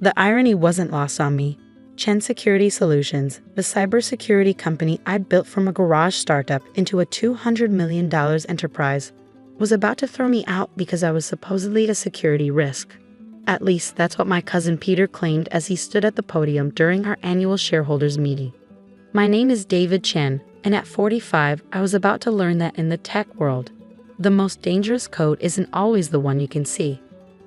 The irony wasn't lost on me. Chen Security Solutions, the cybersecurity company I'd built from a garage startup into a $200 million enterprise, was about to throw me out because I was supposedly a security risk. At least that's what my cousin Peter claimed as he stood at the podium during our annual shareholders meeting. My name is David Chen, and at 45, I was about to learn that in the tech world, the most dangerous code isn't always the one you can see.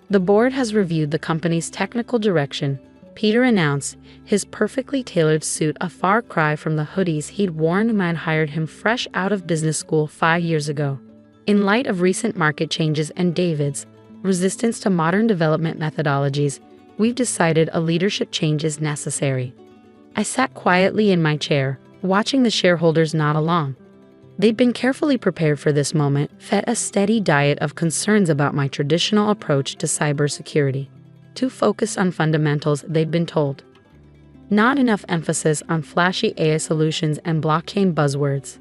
The board has reviewed the company's technical direction, Peter announced, his perfectly tailored suit a far cry from the hoodies he'd worn when I'd hired him fresh out of business school 5 years ago. In light of recent market changes and David's resistance to modern development methodologies, we've decided a leadership change is necessary. I sat quietly in my chair, watching the shareholders nod along. They'd been carefully prepared for this moment, fed a steady diet of concerns about my traditional approach to cybersecurity. Too focused on fundamentals, they'd been told. Not enough emphasis on flashy AI solutions and blockchain buzzwords.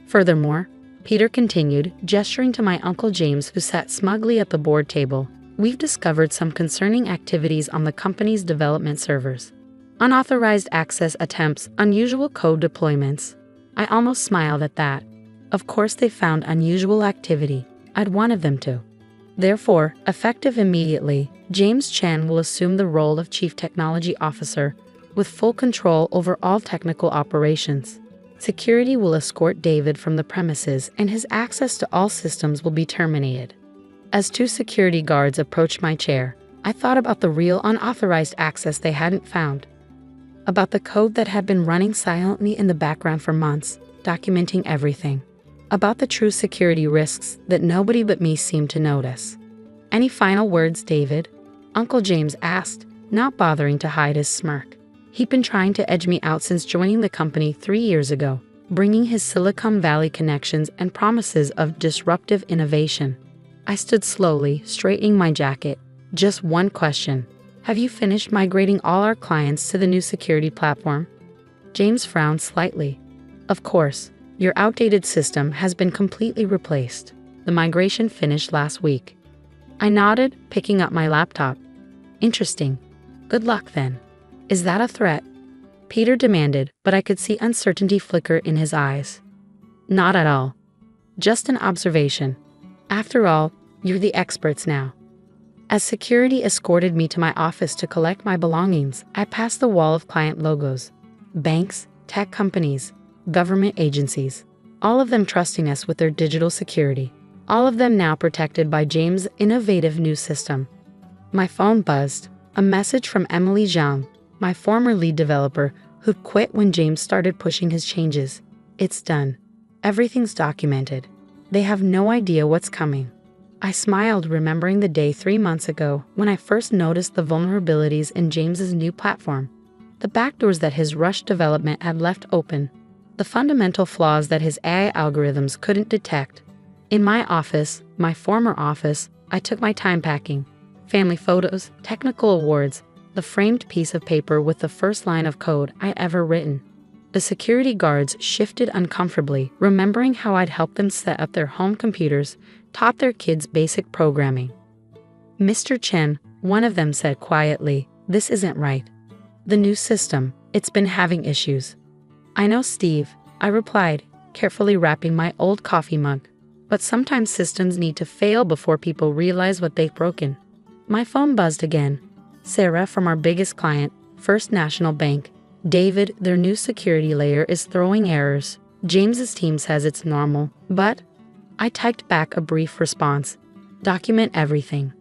Furthermore, Peter continued, gesturing to my Uncle James who sat smugly at the board table, we've discovered some concerning activities on the company's development servers. Unauthorized access attempts, unusual code deployments. I almost smiled at that. Of course they found unusual activity. I'd wanted them to. Therefore, effective immediately, James Chen will assume the role of Chief Technology Officer, with full control over all technical operations. Security will escort David from the premises and his access to all systems will be terminated. As 2 security guards approached my chair, I thought about the real unauthorized access they hadn't found. About the code that had been running silently in the background for months, documenting everything. About the true security risks that nobody but me seemed to notice. Any final words, David? Uncle James asked, not bothering to hide his smirk. He'd been trying to edge me out since joining the company 3 years ago, bringing his Silicon Valley connections and promises of disruptive innovation. I stood slowly, straightening my jacket. Just one question. Have you finished migrating all our clients to the new security platform? James frowned slightly. Of course, your outdated system has been completely replaced. The migration finished last week. I nodded, picking up my laptop. Interesting. Good luck then. Is that a threat? Peter demanded, but I could see uncertainty flicker in his eyes. Not at all. Just an observation. After all, you're the experts now. As security escorted me to my office to collect my belongings, I passed the wall of client logos. Banks, tech companies, government agencies, all of them trusting us with their digital security. All of them now protected by James' innovative new system. My phone buzzed. A message from Emily Zhang, my former lead developer, who'd quit when James started pushing his changes. It's done. Everything's documented. They have no idea what's coming. I smiled, remembering the day 3 months ago when I first noticed the vulnerabilities in James's new platform. The backdoors that his rushed development had left open. The fundamental flaws that his AI algorithms couldn't detect. In my office, my former office, I took my time packing. Family photos, technical awards, the framed piece of paper with the first line of code I'd ever written. The security guards shifted uncomfortably, remembering how I'd helped them set up their home computers, taught their kids basic programming. Mr. Chen, one of them said quietly, this isn't right. The new system, it's been having issues. I know, Steve, I replied, carefully wrapping my old coffee mug. But sometimes systems need to fail before people realize what they've broken. My phone buzzed again. Sarah from our biggest client, First National Bank. David, their new security layer is throwing errors. James's team says it's normal, but I typed back a brief response. Document everything.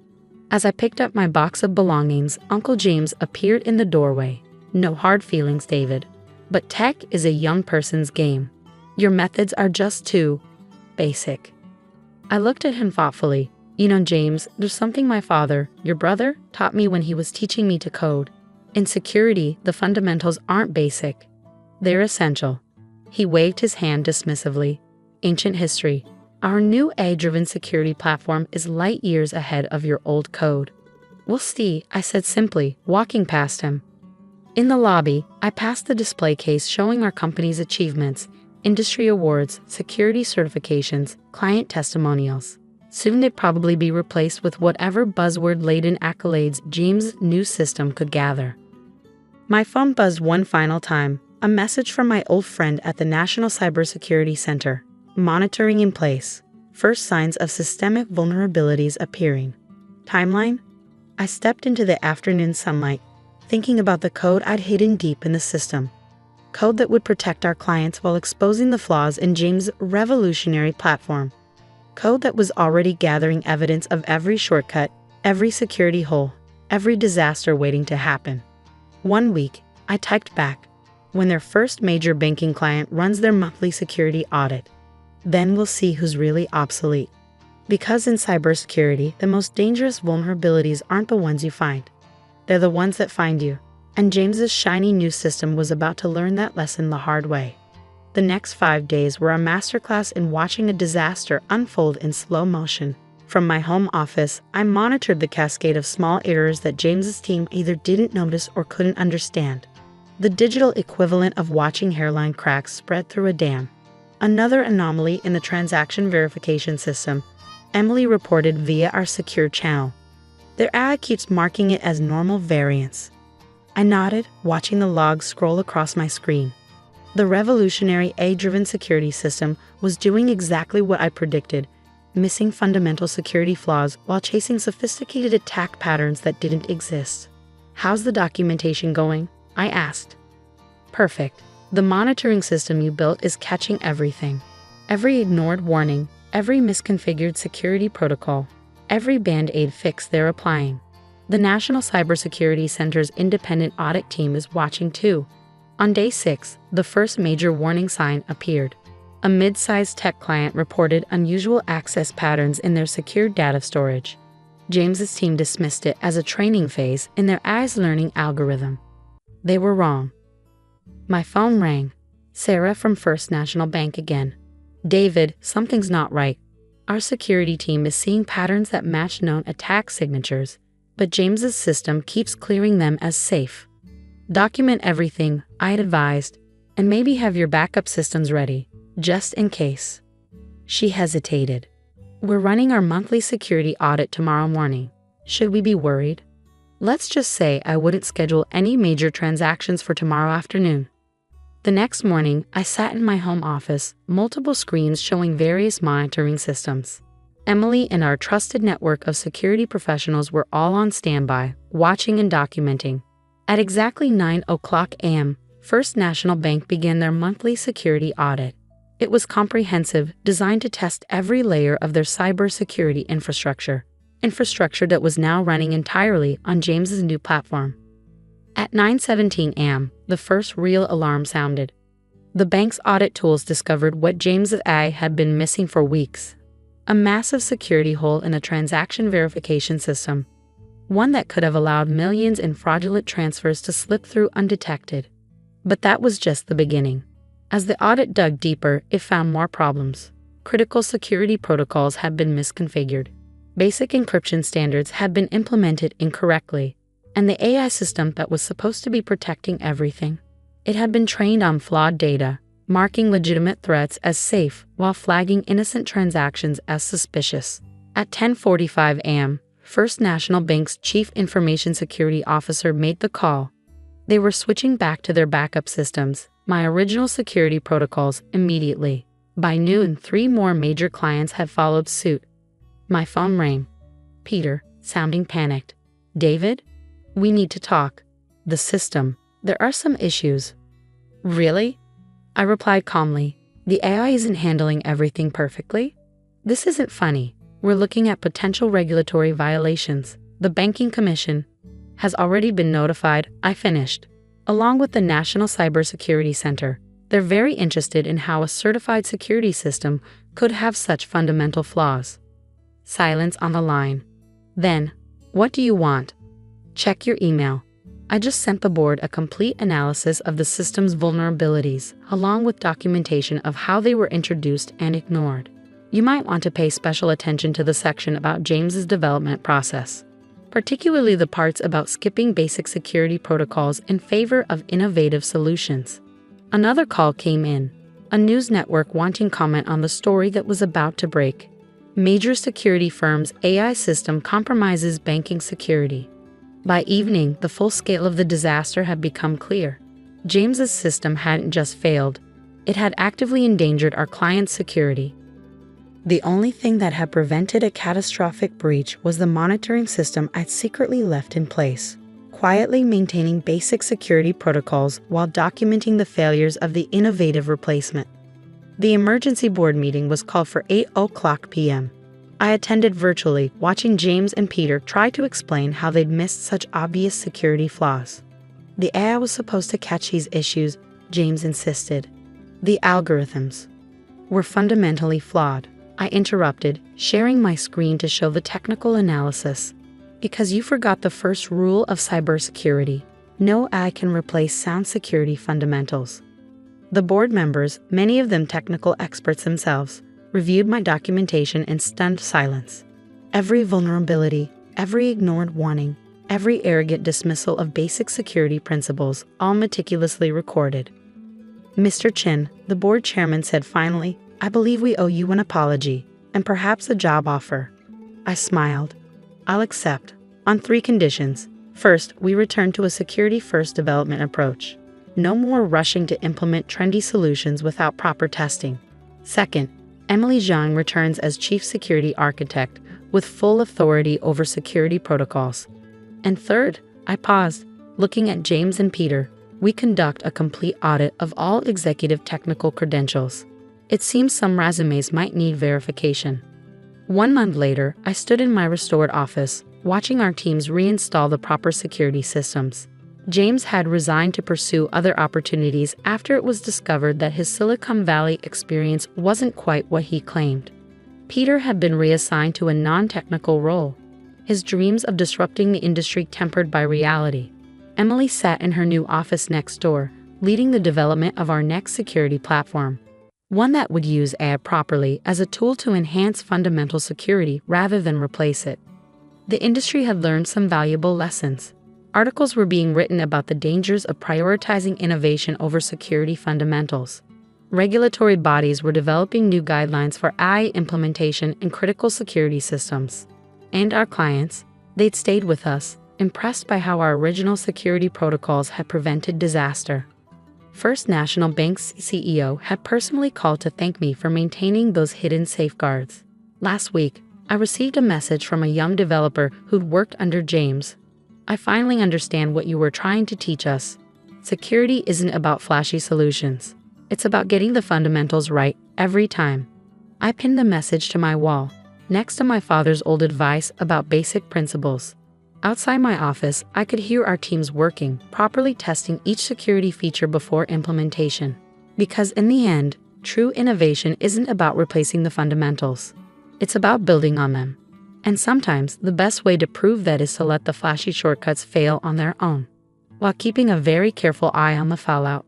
As I picked up my box of belongings, Uncle James appeared in the doorway. No hard feelings, David. But tech is a young person's game. Your methods are just too basic. I looked at him thoughtfully. You know, James, there's something my father, your brother, taught me when he was teaching me to code. In security, the fundamentals aren't basic. They're essential. He waved his hand dismissively. Ancient history. Our new AI-driven security platform is light years ahead of your old code. We'll see, I said simply, walking past him. In the lobby, I passed the display case showing our company's achievements, industry awards, security certifications, client testimonials. Soon it'd probably be replaced with whatever buzzword-laden accolades James' new system could gather. My phone buzzed one final time, a message from my old friend at the National Cybersecurity Center. Monitoring in place. First signs of systemic vulnerabilities appearing. Timeline? I stepped into the afternoon sunlight, thinking about the code I'd hidden deep in the system. Code that would protect our clients while exposing the flaws in James' revolutionary platform. Code that was already gathering evidence of every shortcut, every security hole, every disaster waiting to happen. 1 week, I typed back, when their first major banking client runs their monthly security audit. Then we'll see who's really obsolete. Because in cybersecurity, the most dangerous vulnerabilities aren't the ones you find. They're the ones that find you. And James's shiny new system was about to learn that lesson the hard way. The next 5 days were a masterclass in watching a disaster unfold in slow motion. From my home office, I monitored the cascade of small errors that James's team either didn't notice or couldn't understand. The digital equivalent of watching hairline cracks spread through a dam. Another anomaly in the transaction verification system, Emily reported via our secure channel. Their AI keeps marking it as normal variance. I nodded, watching the logs scroll across my screen. The revolutionary AI-driven security system was doing exactly what I predicted, missing fundamental security flaws while chasing sophisticated attack patterns that didn't exist. How's the documentation going? I asked. Perfect. The monitoring system you built is catching everything. Every ignored warning, every misconfigured security protocol, every band-aid fix they're applying. The National Cybersecurity Center's independent audit team is watching too. On day 6, the first major warning sign appeared. A mid-sized tech client reported unusual access patterns in their secure data storage. James's team dismissed it as a training phase in their AI's learning algorithm. They were wrong. My phone rang. Sarah from First National Bank again. David, something's not right. Our security team is seeing patterns that match known attack signatures, but James's system keeps clearing them as safe. Document everything, I'd advised, and maybe have your backup systems ready, just in case. She hesitated. We're running our monthly security audit tomorrow morning. Should we be worried? Let's just say I wouldn't schedule any major transactions for tomorrow afternoon. The next morning, I sat in my home office, multiple screens showing various monitoring systems. Emily and our trusted network of security professionals were all on standby, watching and documenting. At exactly 9:00 a.m., First National Bank began their monthly security audit. It was comprehensive, designed to test every layer of their cybersecurity infrastructure that was now running entirely on James's new platform. At 9:17 a.m., the first real alarm sounded. The bank's audit tools discovered what James's AI had been missing for weeks: a massive security hole in the transaction verification system, one that could have allowed millions in fraudulent transfers to slip through undetected. But that was just the beginning. As the audit dug deeper, it found more problems. Critical security protocols had been misconfigured. Basic encryption standards had been implemented incorrectly, and the AI system that was supposed to be protecting everything, it had been trained on flawed data, marking legitimate threats as safe while flagging innocent transactions as suspicious. At 10:45 a.m., First National Bank's Chief Information Security Officer made the call. They were switching back to their backup systems, my original security protocols, immediately. By noon, 3 more major clients had followed suit. My phone rang. Peter, sounding panicked. David? We need to talk. The system. There are some issues. Really? I replied calmly. The AI isn't handling everything perfectly. This isn't funny. We're looking at potential regulatory violations. The Banking Commission has already been notified, I finished. Along with the National Cybersecurity Center, they're very interested in how a certified security system could have such fundamental flaws. Silence on the line. Then, what do you want? Check your email. I just sent the board a complete analysis of the system's vulnerabilities, along with documentation of how they were introduced and ignored. You might want to pay special attention to the section about James's development process, particularly the parts about skipping basic security protocols in favor of innovative solutions. Another call came in, a news network wanting comment on the story that was about to break. Major security firm's AI system compromises banking security. By evening, the full scale of the disaster had become clear. James's system hadn't just failed, it had actively endangered our client's security. The only thing that had prevented a catastrophic breach was the monitoring system I'd secretly left in place, quietly maintaining basic security protocols while documenting the failures of the innovative replacement. The emergency board meeting was called for 8:00 p.m. I attended virtually, watching James and Peter try to explain how they'd missed such obvious security flaws. The AI was supposed to catch these issues, James insisted. The algorithms were fundamentally flawed. I interrupted, sharing my screen to show the technical analysis. Because you forgot the first rule of cybersecurity. No AI can replace sound security fundamentals. The board members, many of them technical experts themselves, reviewed my documentation in stunned silence. Every vulnerability, every ignored warning, every arrogant dismissal of basic security principles, all meticulously recorded. Mr. Chin, the board chairman said finally, I believe we owe you an apology, and perhaps a job offer. I smiled. I'll accept, on 3 conditions. First, we return to a security-first development approach. No more rushing to implement trendy solutions without proper testing. Second, Emily Zhang returns as Chief Security Architect with full authority over security protocols. And third, I paused, looking at James and Peter. We conduct a complete audit of all executive technical credentials. It seems some resumes might need verification. 1 month later, I stood in my restored office, watching our teams reinstall the proper security systems. James had resigned to pursue other opportunities after it was discovered that his Silicon Valley experience wasn't quite what he claimed. Peter had been reassigned to a non-technical role, his dreams of disrupting the industry tempered by reality. Emily sat in her new office next door, leading the development of our next security platform, one that would use AI properly as a tool to enhance fundamental security rather than replace it. The industry had learned some valuable lessons. Articles were being written about the dangers of prioritizing innovation over security fundamentals. Regulatory bodies were developing new guidelines for AI implementation in critical security systems. And our clients, they'd stayed with us, impressed by how our original security protocols had prevented disaster. First National Bank's CEO had personally called to thank me for maintaining those hidden safeguards. Last week, I received a message from a young developer who'd worked under James. I finally understand what you were trying to teach us. Security isn't about flashy solutions. It's about getting the fundamentals right every time. I pinned the message to my wall, next to my father's old advice about basic principles. Outside my office, I could hear our teams working, properly testing each security feature before implementation. Because in the end, true innovation isn't about replacing the fundamentals. It's about building on them. And sometimes, the best way to prove that is to let the flashy shortcuts fail on their own, while keeping a very careful eye on the fallout.